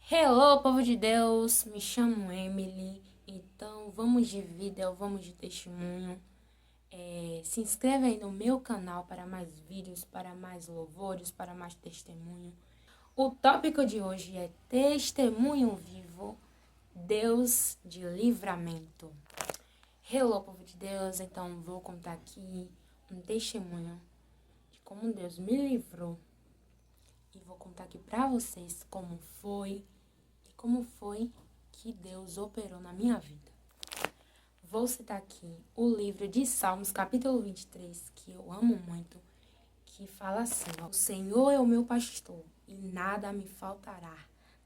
Hello, povo de Deus, me chamo Emily, então vamos de vida, vamos de testemunho. Se inscreve aí no meu canal para mais vídeos, para mais louvores, para mais testemunho. O tópico de hoje é testemunho vivo, Deus de livramento. Hello, povo de Deus, então vou contar aqui um testemunho de como Deus me livrou. E vou contar aqui pra vocês como foi que Deus operou na minha vida. Vou citar aqui o livro de Salmos, capítulo 23, que eu amo muito, que fala assim: O Senhor é o meu pastor, e nada me faltará.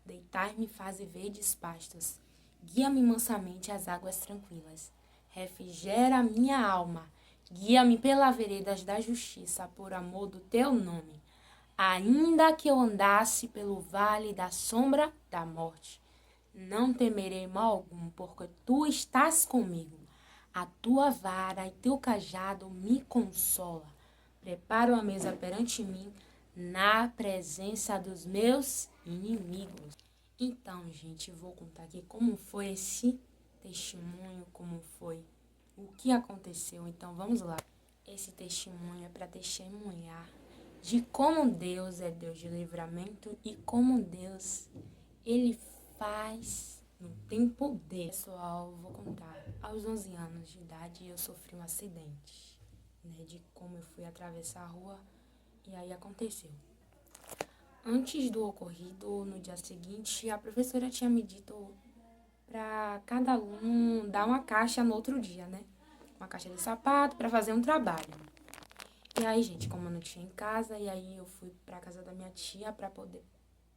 Deitar-me faz verdes pastos. Guia-me mansamente às águas tranquilas. Refrigera a minha alma. Guia-me pelas veredas da justiça, por amor do teu nome. Ainda que eu andasse pelo vale da sombra da morte, não temerei mal algum, porque tu estás comigo. A tua vara e teu cajado me consola. Prepara uma mesa perante mim, na presença dos meus inimigos. Então, gente, vou contar aqui como foi esse testemunho, como foi o que aconteceu. Então, vamos lá. Esse testemunho é para testemunhar de como Deus é Deus de livramento e como Deus, Ele faz no tempo dele. Pessoal, vou contar. Aos 11 anos de idade, eu sofri um acidente, né, de como eu fui atravessar a rua e aí aconteceu. Antes do ocorrido, no dia seguinte, a professora tinha me dito para cada aluno dar uma caixa no outro dia, né? Uma caixa de sapato para fazer um trabalho. E aí, gente, como eu não tinha em casa, e aí eu fui pra casa da minha tia pra poder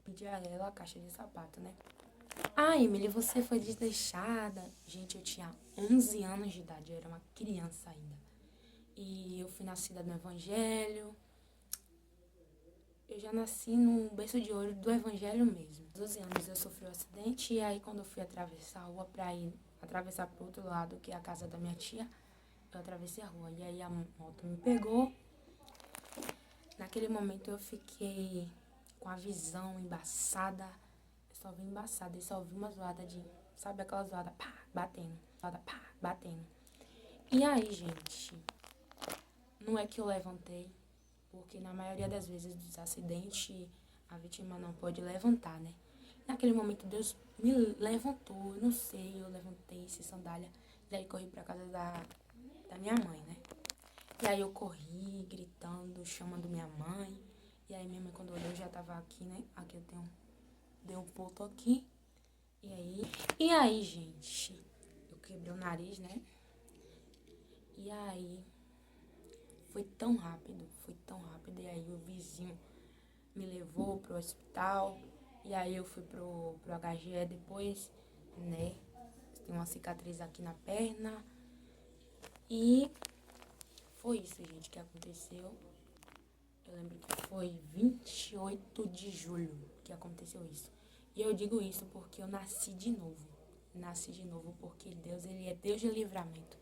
pedir a ela a caixa de sapato, né? Ah, Emily, você foi desleixada. Gente, eu tinha 11 anos de idade, eu era uma criança ainda. E eu fui nascida no Evangelho. Eu já nasci no berço de ouro do Evangelho mesmo. Aos 12 anos eu sofri um acidente, e aí quando eu fui atravessar a rua pra ir atravessar pro outro lado, que é a casa da minha tia, eu atravessei a rua. E aí a moto me pegou. Naquele momento eu fiquei com a visão embaçada. Eu só vi embaçada e só vi uma zoada de... Sabe aquela zoada? Pá, batendo. Zoada, pá, batendo. E aí, gente, não é que eu levantei, porque na maioria das vezes dos acidentes a vítima não pode levantar, né? Naquele momento Deus me levantou, eu não sei, eu levantei sem sandália. E aí corri pra casa da minha mãe, né? E aí eu corri, gritando, chamando minha mãe. E aí minha mãe, quando olhou, já tava aqui, né? Aqui eu dei um ponto aqui. E aí, gente, eu quebrei o nariz, né? E aí foi tão rápido. E aí o vizinho me levou pro hospital. E aí eu fui pro HGE depois, né? Tem uma cicatriz aqui na perna. E foi isso, gente, que aconteceu. Eu lembro que foi 28 de julho que aconteceu isso. E eu digo isso porque eu nasci de novo. Nasci de novo porque Deus, Ele é Deus de livramento.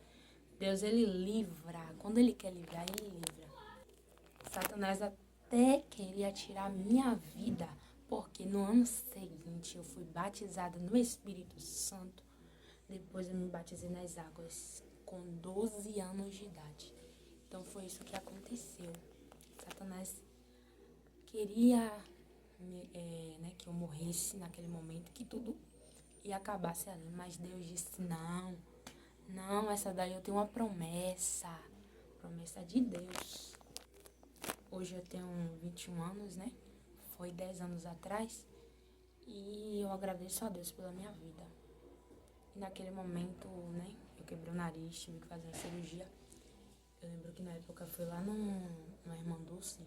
Deus, Ele livra. Quando Ele quer livrar, Ele livra. Satanás até queria tirar minha vida, porque no ano seguinte eu fui batizada no Espírito Santo. Depois eu me batizei nas águas com 12 anos de idade. Então foi isso que aconteceu. Satanás queria né, que eu morresse naquele momento, que tudo ia acabar ali. Mas Deus disse, não, essa daí eu tenho uma promessa de Deus. Hoje eu tenho 21 anos, né? Foi 10 anos atrás. E eu agradeço a Deus pela minha vida. E naquele momento, né, eu quebrei o nariz, tive que fazer uma cirurgia. Eu lembro que na época eu fui lá no Irmã Dulce.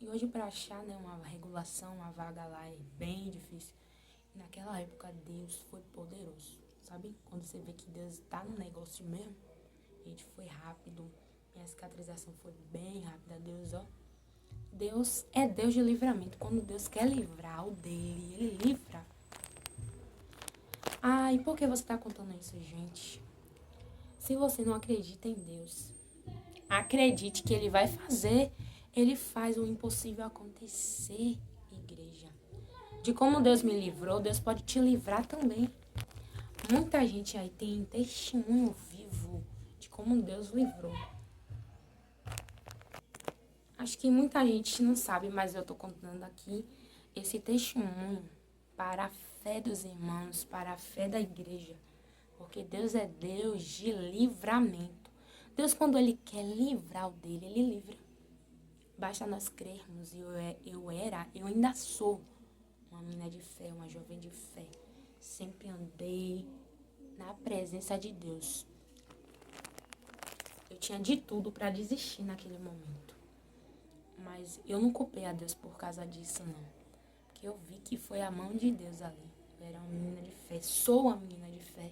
E hoje pra achar, né, uma regulação, uma vaga lá é bem difícil. E naquela época Deus foi poderoso, sabe? Quando você vê que Deus tá no negócio mesmo. Gente, foi rápido. Minha cicatrização foi bem rápida. Deus é Deus de livramento. Quando Deus quer livrar o dele, Ele livra. Ah, e por que você tá contando isso, gente? Se você não acredita em Deus, acredite que Ele vai fazer. Ele faz o impossível acontecer, igreja. de como Deus me livrou, Deus pode te livrar também. Muita gente aí tem testemunho vivo de como Deus livrou. Acho que muita gente não sabe, mas eu tô contando aqui esse testemunho para a fé dos irmãos, para a fé da igreja. Porque Deus é Deus de livramento. Deus, quando Ele quer livrar o dele, Ele livra. Basta nós crermos. Eu ainda sou uma menina de fé, uma jovem de fé. Sempre andei na presença de Deus. Eu tinha de tudo para desistir naquele momento. Mas eu não culpei a Deus por causa disso, não. Porque eu vi que foi a mão de Deus ali. Eu era uma menina de fé, sou uma menina de fé.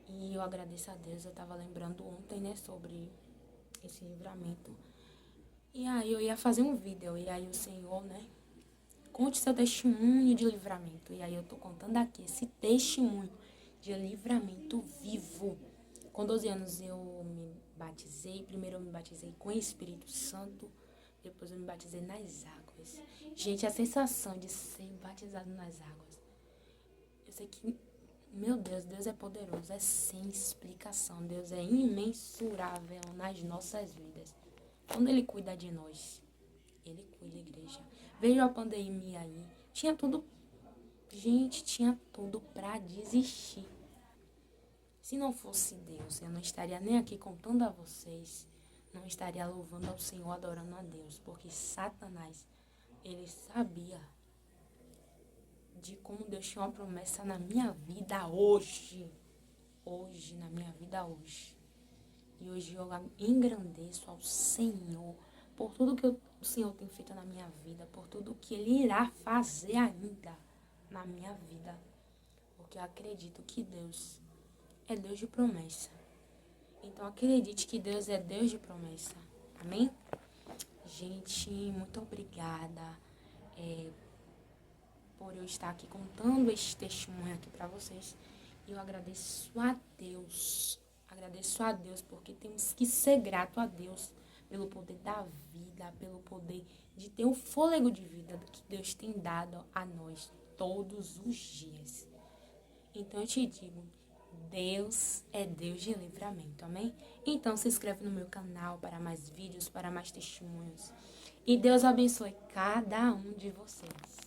E eu agradeço a Deus. Eu tava lembrando ontem, né, sobre esse livramento. E aí eu ia fazer um vídeo. E aí o Senhor, né, conte seu testemunho de livramento. E aí eu tô contando aqui esse testemunho de livramento vivo. Com 12 anos eu me batizei. Primeiro eu me batizei com o Espírito Santo. Depois eu me batizei nas águas. Gente, a sensação de ser batizado nas águas. Eu sei que, meu Deus, Deus é poderoso. É sem explicação. Deus é imensurável nas nossas vidas. Quando Ele cuida de nós, Ele cuida, igreja. Veio a pandemia aí. Tinha tudo. Gente, tinha tudo pra desistir. Se não fosse Deus, eu não estaria nem aqui contando a vocês. Não estaria louvando ao Senhor, adorando a Deus. Porque Satanás, ele sabia de como Deus tinha uma promessa na minha vida hoje. Hoje, na minha vida hoje. E hoje eu engrandeço ao Senhor por tudo que o Senhor tem feito na minha vida. Por tudo que Ele irá fazer ainda na minha vida. Porque eu acredito que Deus é Deus de promessa. Então acredite que Deus é Deus de promessa. Amém? Gente, muito obrigada por eu estar aqui contando este testemunho aqui para vocês. E eu agradeço a Deus. Agradeço a Deus porque temos que ser grato a Deus pelo poder da vida, pelo poder de ter o fôlego de vida que Deus tem dado a nós todos os dias. Então eu te digo, Deus é Deus de livramento, amém? Então se inscreve no meu canal para mais vídeos, para mais testemunhos. E Deus abençoe cada um de vocês.